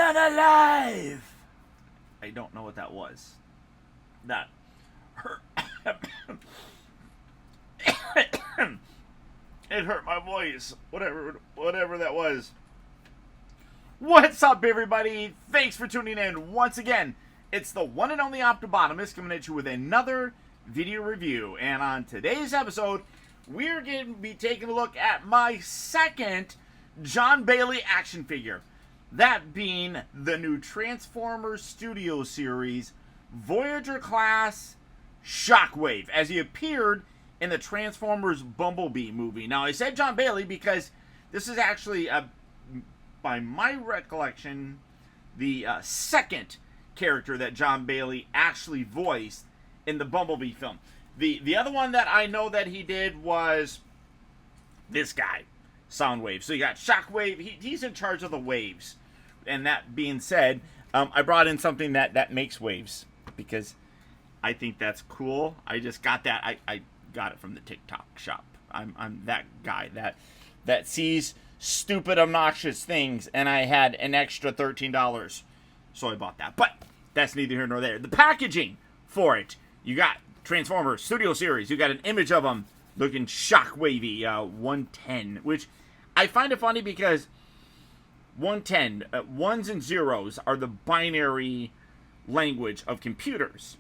unalive. I don't know what that was. That hurt. It hurt my voice. Whatever that was. What's up, everybody? Thanks for tuning in once again. It's the one and only Optibotimus coming at you with another video review. And on today's episode, we're going to be taking a look at my second John Bailey action figure. That being the new Transformers Studio Series Voyager class Shockwave, as he appeared in the Transformers Bumblebee movie. Now, I said John Bailey because this is actually, by my recollection, the second character that John Bailey actually voiced in the Bumblebee film. The other one that I know that he did was this guy, Soundwave. So you got Shockwave. He's in charge of the waves. And that being said, I brought in something that makes waves because I think that's cool. I just got that. I got it from the TikTok shop. I'm that guy that sees stupid, obnoxious things, and I had an extra $13, so I bought that. But that's neither here nor there. The packaging for it, you got Transformers Studio Series. You got an image of them looking shockwavy, 110, which I find it funny because 110, ones and zeros are the binary language of computers.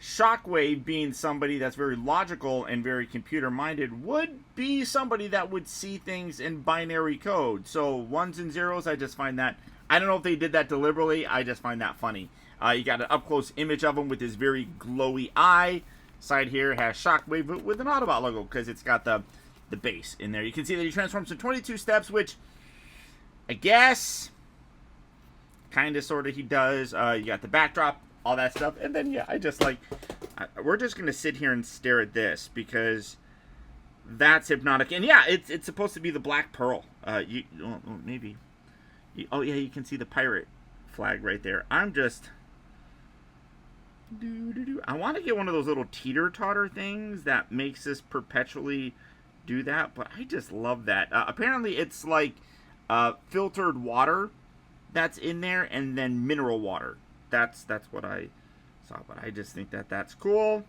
Shockwave, being somebody that's very logical and very computer-minded, would be somebody that would see things in binary code. So ones and zeros, I just find that, I don't know if they did that deliberately, I just find that funny. You got an up-close image of him with his very glowy eye. Side here has Shockwave with an Autobot logo because it's got the base in there. You can see that he transforms in 22 steps, which I guess kind of, sort of, he does. You got the backdrop, all that stuff. And then, yeah, I just like, we're just going to sit here and stare at this because that's hypnotic. And yeah, it's supposed to be the Black Pearl. Maybe. Oh, yeah, you can see the pirate flag right there. I'm just... I want to get one of those little teeter-totter things that makes this perpetually do that, but I just love that. Apparently, it's like filtered water that's in there, and then mineral water. That's what I saw, but I just think that's cool.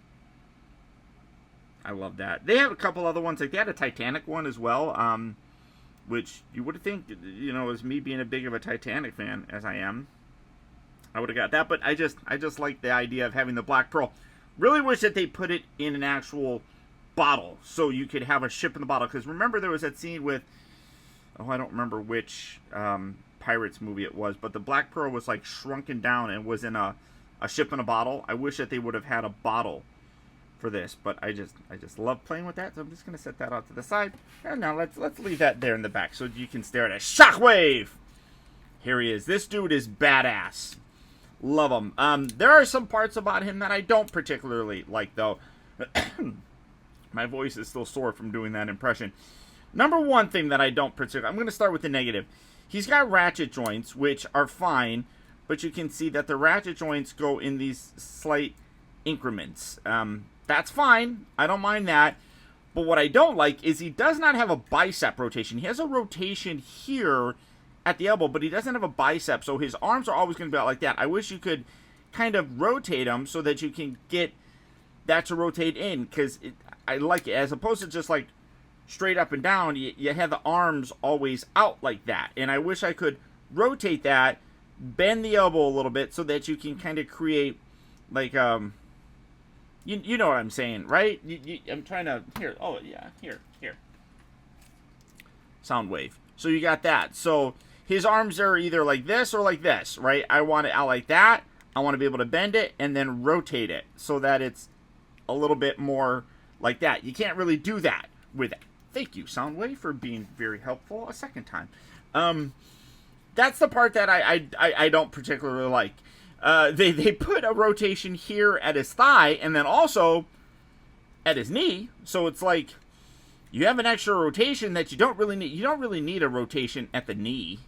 I love that. They have a couple other ones. Like, they had a Titanic one as well, which you would think, you know, as me being a big of a Titanic fan as I am, I would have got that. But I just like the idea of having the Black Pearl. Really wish that they put it in an actual bottle so you could have a ship in the bottle. Because remember, there was that scene with, I don't remember which Pirates movie it was, but the Black Pearl was like shrunken down and was in a ship in a bottle. I wish that they would have had a bottle for this, but I just love playing with that, so I'm just gonna set that out to the side. And now let's leave that there in the back so you can stare at a Shockwave. Here he is. This dude is badass. Love him. There are some parts about him that I don't particularly like, though. My voice is still sore from doing that impression. Number one thing that I don't particularly... I'm going to start with the negative. He's got ratchet joints, which are fine, but you can see that the ratchet joints go in these slight increments. That's fine. I don't mind that. But what I don't like is he does not have a bicep rotation. He has a rotation here at the elbow, but he doesn't have a bicep, so his arms are always going to be out like that. I wish you could kind of rotate them so that you can get that to rotate in, because I like it, as opposed to just like straight up and down, you have the arms always out like that. And I wish I could rotate that, bend the elbow a little bit so that you can kind of create like, you know what I'm saying, right? I'm trying to, here, oh yeah, here. Soundwave. So you got that. So his arms are either like this or like this, right? I want it out like that. I want to be able to bend it and then rotate it so that it's a little bit more like that. You can't really do that with it. Thank you, Soundwave, for being very helpful a second time. That's the part that I don't particularly like. They put a rotation here at his thigh and then also at his knee. So it's like you have an extra rotation that you don't really need. You don't really need a rotation at the knee.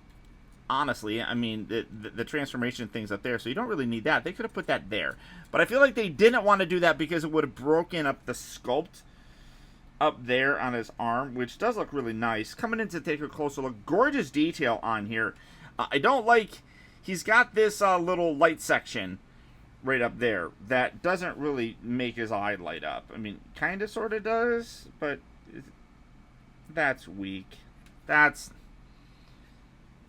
Honestly, I mean, the transformation thing's up there, so you don't really need that. They could have put that there. But I feel like they didn't want to do that because it would have broken up the sculpt up there on his arm, which does look really nice. Coming in to take a closer look, gorgeous detail on here. I don't like, he's got this little light section right up there that doesn't really make his eye light up. I mean, kind of sort of does, but that's weak. That's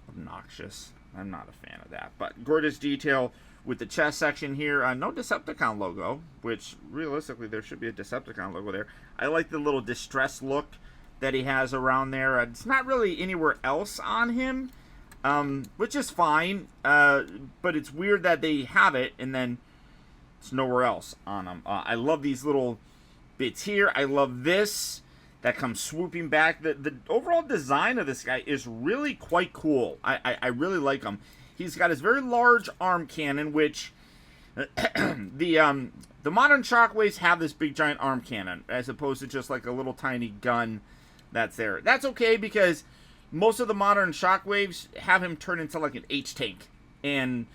obnoxious. I'm not a fan of that. But gorgeous detail with the chest section here. No Decepticon logo, which realistically there should be a Decepticon logo there. I like the little distressed look that he has around there. It's not really anywhere else on him, which is fine. But it's weird that they have it and then it's nowhere else on him. I love these little bits here. I love this that comes swooping back. The overall design of this guy is really quite cool. I really like him. He's got his very large arm cannon, which the modern Shockwaves have this big giant arm cannon, as opposed to just like a little tiny gun that's there. That's okay because most of the modern Shockwaves have him turn into like an H-tank, and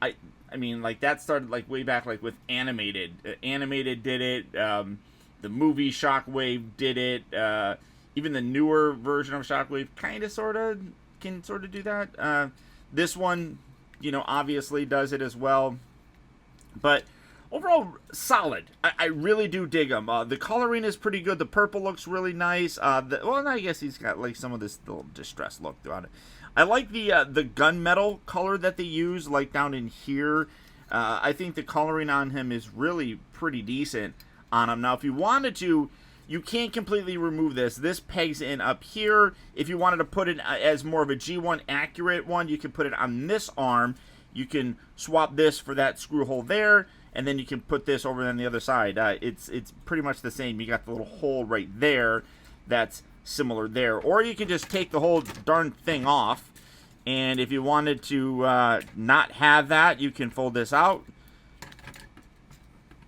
I mean, like, that started like way back, like with Animated. Animated did it. The movie Shockwave did it. Even the newer version of Shockwave kind of can sort of do that. This one, you know, obviously does it as well. But overall, solid. I really do dig him. The coloring is pretty good. The purple looks really nice. Well, I guess he's got like some of this little distressed look throughout it. I like the gunmetal color that they use, like down in here. I think the coloring on him is really pretty decent on him. Now, if you wanted to, you can't completely remove this. This pegs in up here. If you wanted to put it as more of a G1 accurate one, you can put it on this arm. You can swap this for that screw hole there, and then you can put this over on the other side. It's pretty much the same. You got the little hole right there that's similar there. Or you can just take the whole darn thing off, and if you wanted to not have that, you can fold this out,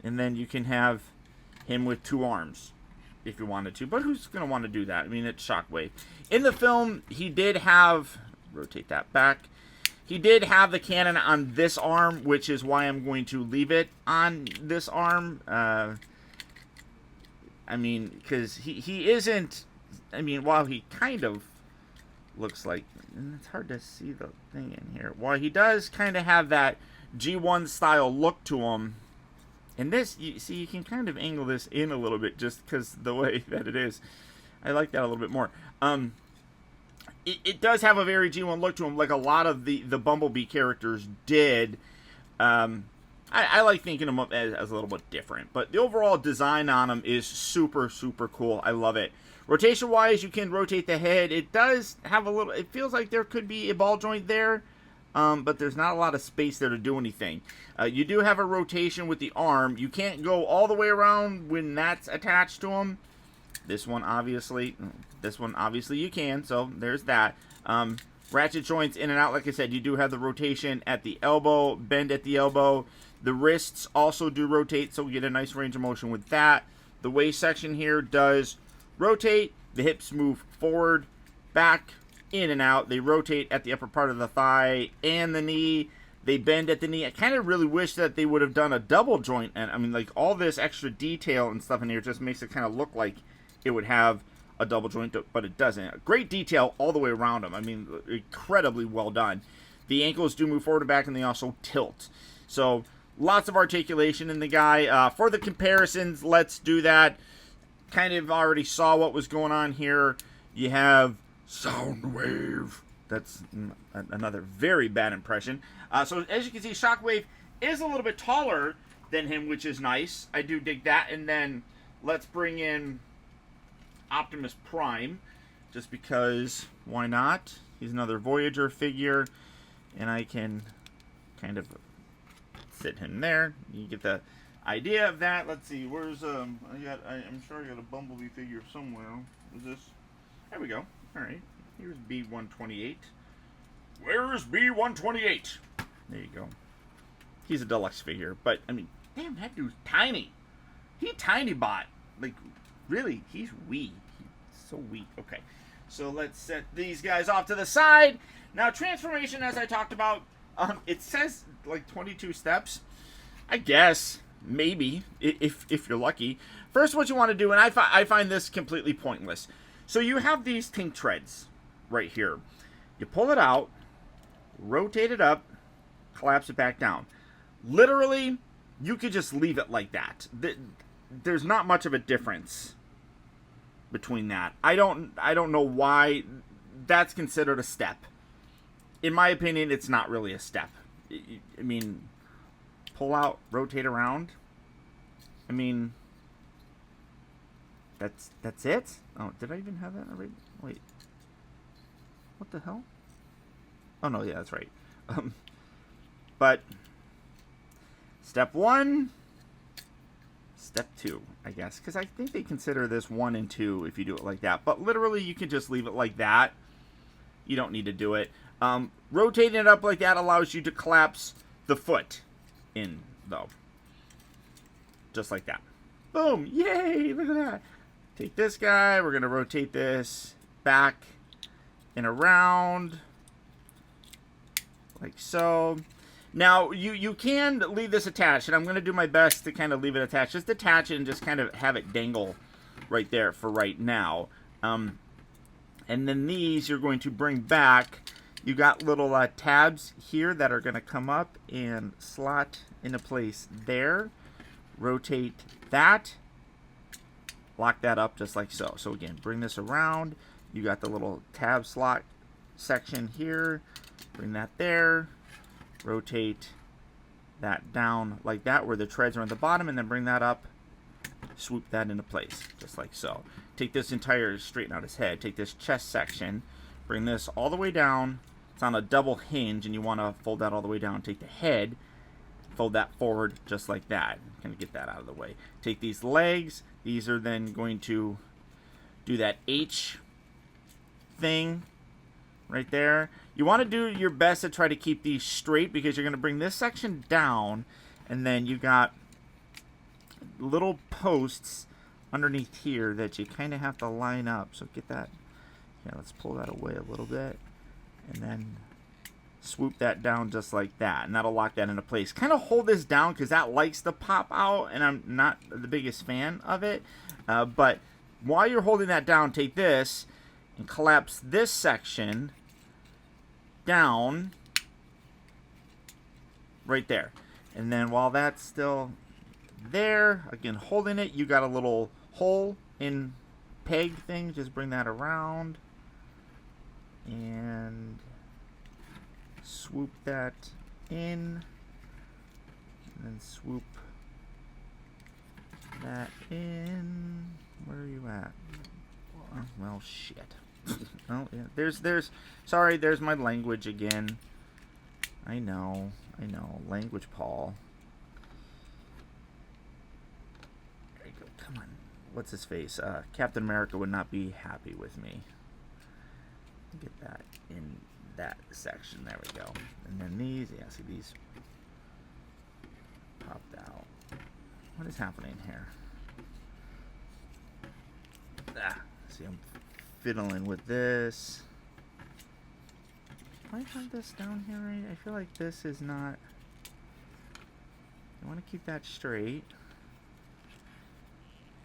and then you can have him with two arms if you wanted to. But who's going to want to do that? I mean, it's Shockwave. In the film, he did have, rotate that back, he did have the cannon on this arm, which is why I'm going to leave it on this arm. I mean, because he isn't, I mean, while he kind of looks like, and it's hard to see the thing in here, while he does kind of have that G1 style look to him, and this, you see, you can kind of angle this in a little bit just because the way that it is. I like that a little bit more. It does have a very G1 look to him, like a lot of the Bumblebee characters did. I like thinking of them as a little bit different, but the overall design on them is super, super cool. I love it. Rotation-wise, you can rotate the head. It does have a little, it feels like there could be a ball joint there, but there's not a lot of space there to do anything. You do have a rotation with the arm. You can't go all the way around when that's attached to him. This one, obviously you can, so there's that. Ratchet joints in and out, like I said, you do have the rotation at the elbow, bend at the elbow. The wrists also do rotate, so we get a nice range of motion with that. The waist section here does rotate. The hips move forward, back, in and out. They rotate at the upper part of the thigh and the knee. They bend at the knee. I kind of really wish that they would have done a double joint. And I mean, like, all this extra detail and stuff in here just makes it kind of look like it would have a double joint, but it doesn't. Great detail all the way around them. I mean, incredibly well done. The ankles do move forward and back, and they also tilt. So, lots of articulation in the guy. For the comparisons, let's do that. Kind of already saw what was going on here. You have Soundwave. That's another very bad impression. So as you can see, Shockwave is a little bit taller than him, which is nice. I do dig that. And then let's bring in Optimus Prime, just because, why not? He's another Voyager figure, and I can kind of sit him there. You get the idea of that. Let's see, where's I'm sure I got a Bumblebee figure somewhere. Is this? There we go. All right, here's B128. Where is B128? There you go. He's a deluxe figure, but I mean, damn, that dude's tiny. He tiny bot. Like, really, he's wee. He's so wee. Okay, so let's set these guys off to the side. Now, transformation, as I talked about, it says like 22 steps. I guess, maybe, if you're lucky. First, what you want to do, and I find this completely pointless. So you have these tank treads right here. You pull it out, rotate it up, collapse it back down. Literally, you could just leave it like that. There's not much of a difference between that. I don't know why that's considered a step. In my opinion, it's not really a step. I mean, pull out, rotate around. I mean, that's it? Oh, did I even have that already? Wait. What the hell? Oh, no, yeah, that's right. But step 1, step 2, I guess, because I think they consider this 1 and 2 if you do it like that. But literally, you can just leave it like that. You don't need to do it. Rotating it up like that allows you to collapse the foot in, though. Just like that. Boom! Yay! Look at that. Take this guy. We're going to rotate this back and around. Like so. Now, you can leave this attached, and I'm going to do my best to kind of leave it attached. Just attach it and just kind of have it dangle right there for right now. And then these you're going to bring back. You got little tabs here that are going to come up and slot into place there. Rotate that. Lock that up just like so. So again, bring this around. You got the little tab slot section here. Bring that there. Rotate that down like that where the treads are on the bottom, and then bring that up. Swoop that into place just like so. Take this entire, straighten out his head. Take this chest section. Bring this all the way down. It's on a double hinge, and you want to fold that all the way down. Take the head. Fold that forward just like that. Kind of get that out of the way. Take these legs. These are then going to do that H thing right there. You want to do your best to try to keep these straight because you're going to bring this section down, and then you got little posts underneath here that you kind of have to line up. So get that. Yeah, let's pull that away a little bit, and then swoop that down just like that, and that'll lock that into place. Kind of hold this down because that likes to pop out, and I'm not the biggest fan of it. But while you're holding that down, take this and collapse this section down right there. And then while that's still there, again holding it, you got a little hole in peg thing. Just bring that around and swoop that in, and then swoop that in. Where are you at? Well, shit. Oh, yeah. There's. Sorry, there's my language again. I know. Language, Paul. There you go. Come on. What's his face? Captain America would not be happy with me. Get that in that section. There we go. And then these, yeah, see these popped out. What is happening here? See, I'm fiddling with this. Do I have this down here right? I feel like this is not. I want to keep that straight.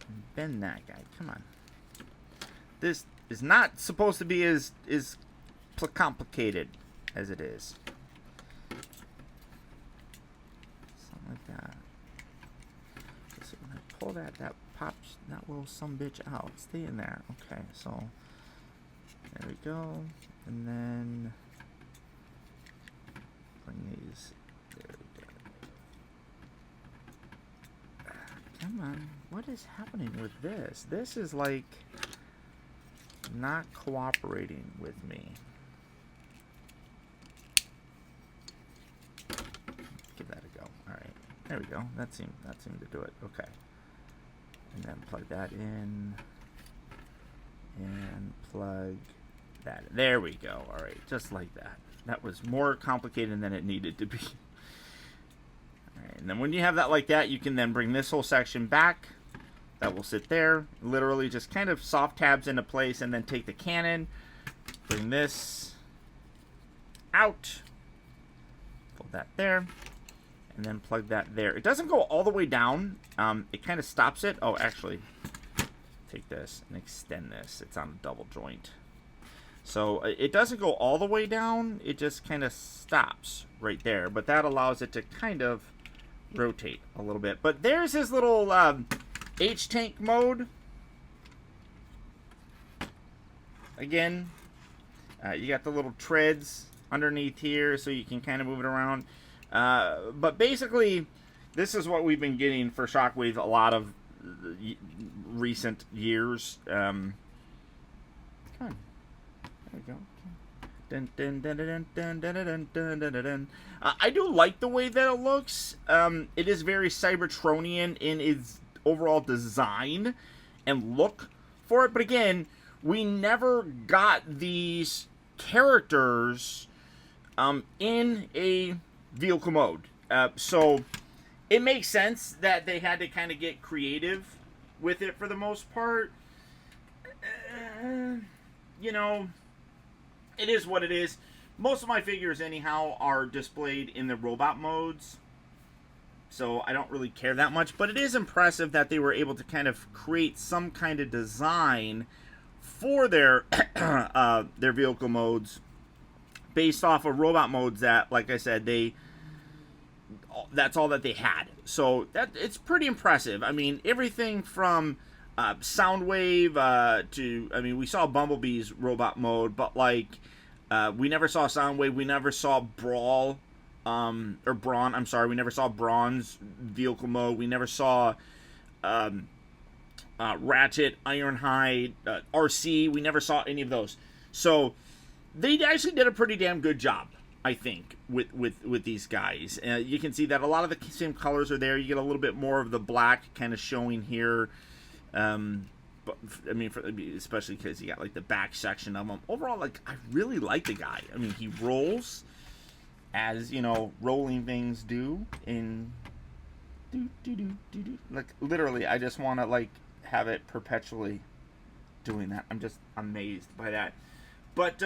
And bend that guy. Come on. This is not supposed to be as complicated as it is. Something like that. So when I pull that, that pops that little sumbitch out. Stay in there. Okay, so there we go. And then bring these. There we go. Come on. What is happening with this? This is like not cooperating with me. Give that a go. Alright. There we go. That seemed to do it. Okay. And then plug that in. And plug that in. There we go. Alright. Just like that. That was more complicated than it needed to be. Alright. And then when you have that like that, you can then bring this whole section back. That will sit there. Literally just kind of soft tabs into place, and then take the cannon. Bring this out. Pull that there. And then plug that there. It doesn't go all the way down. It kind of stops it. Oh, actually, take this and extend this. It's on a double joint. So it doesn't go all the way down. It just kind of stops right there. But that allows it to kind of rotate a little bit. But there's his little H-tank mode. Again, you got the little treads underneath here so you can kind of move it around. But basically, this is what we've been getting for Shockwave a lot of recent years. Come on. There we go. Dun, dun, dun, dun, dun, dun, dun, dun, dun, dun. I do like the way that it looks. It is very Cybertronian in its overall design and look for it. But again, we never got these characters in a vehicle mode. So it makes sense that they had to kind of get creative with it for the most part. You know, it is what it is. Most of my figures, anyhow, are displayed in the robot modes. So I don't really care that much. But it is impressive that they were able to kind of create some kind of design for their vehicle modes based off of robot modes that, like I said, that's all that they had. So it's pretty impressive. I mean, everything from Soundwave to, I mean, we saw Bumblebee's robot mode, but like we never saw Soundwave, we never saw Brawn, I'm sorry, we never saw Brawn's vehicle mode, we never saw Ratchet, Ironhide, RC, we never saw any of those. So they actually did a pretty damn good job, I think, with these guys. You can see that a lot of the same colors are there. You get a little bit more of the black kind of showing here. But I mean, especially because you got like the back section of them. Overall, like, I really like the guy. I mean, he rolls as, you know, rolling things do. And like, literally, I just want to like have it perpetually doing that. I'm just amazed by that. But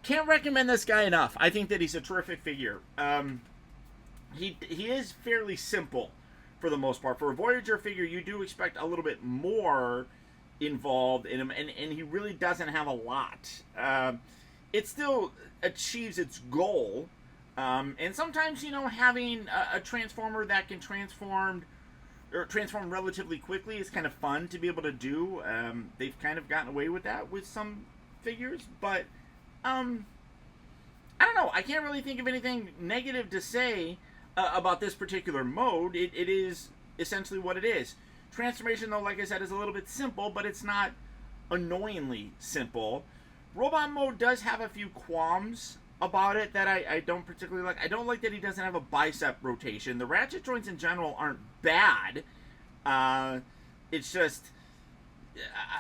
can't recommend this guy enough. I think that he's a terrific figure. He is fairly simple for the most part. For a Voyager figure, you do expect a little bit more involved in him, and he really doesn't have a lot. It still achieves its goal, and sometimes, you know, having a Transformer that can transform relatively quickly is kind of fun to be able to do. They've kind of gotten away with that with some figures, but I don't know. I can't really think of anything negative to say about this particular mode. It is essentially what it is. Transformation, though, like I said, is a little bit simple, but it's not annoyingly simple. Robot mode does have a few qualms about it that I don't particularly like. I don't like that he doesn't have a bicep rotation. The ratchet joints in general aren't bad. It's just,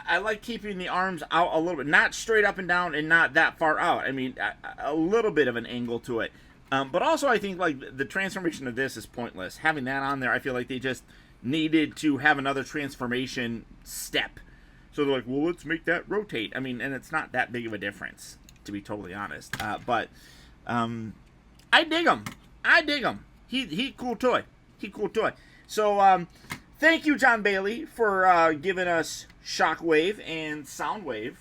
I like keeping the arms out a little bit. Not straight up and down and not that far out. I mean, a little bit of an angle to it. But also, I think, like, the transformation of this is pointless. Having that on there, I feel like they just needed to have another transformation step. So they're like, well, let's make that rotate. I mean, and it's not that big of a difference, to be totally honest. But I dig him. I dig him. He cool toy. He cool toy. So thank you, John Bailey, for giving us Shockwave and Soundwave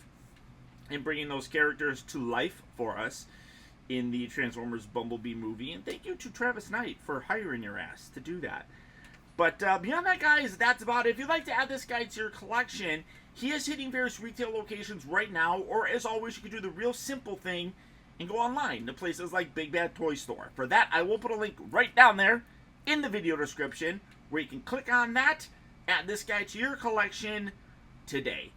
and bringing those characters to life for us in the Transformers Bumblebee movie. And thank you to Travis Knight for hiring your ass to do that. But beyond that, guys, that's about it. If you'd like to add this guy to your collection, he is hitting various retail locations right now. Or, as always, you can do the real simple thing and go online to places like Big Bad Toy Store. For that, I will put a link right down there in the video description where you can click on that, add this guy to your collection today.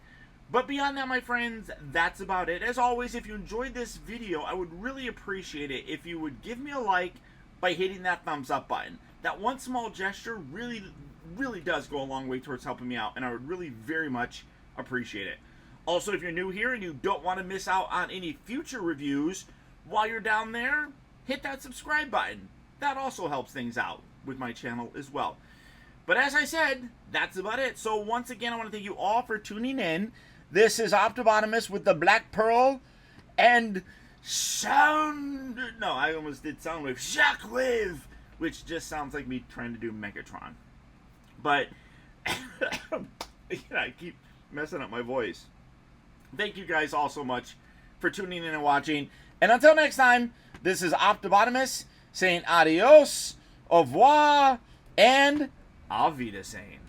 But beyond that, my friends, that's about it. As always, if you enjoyed this video, I would really appreciate it if you would give me a like by hitting that thumbs up button. That one small gesture really, really does go a long way towards helping me out, and I would really very much appreciate it. Also, if you're new here and you don't want to miss out on any future reviews, while you're down there, hit that subscribe button. That also helps things out with my channel as well. But as I said, that's about it. So once again, I want to thank you all for tuning in. This is Optibotimus with the Black Pearl and I almost did Soundwave. Shockwave! Which just sounds like me trying to do Megatron. But, I keep messing up my voice. Thank you guys all so much for tuning in and watching. And until next time, this is Optibotimus saying adios, au revoir, and auf Wiedersehen.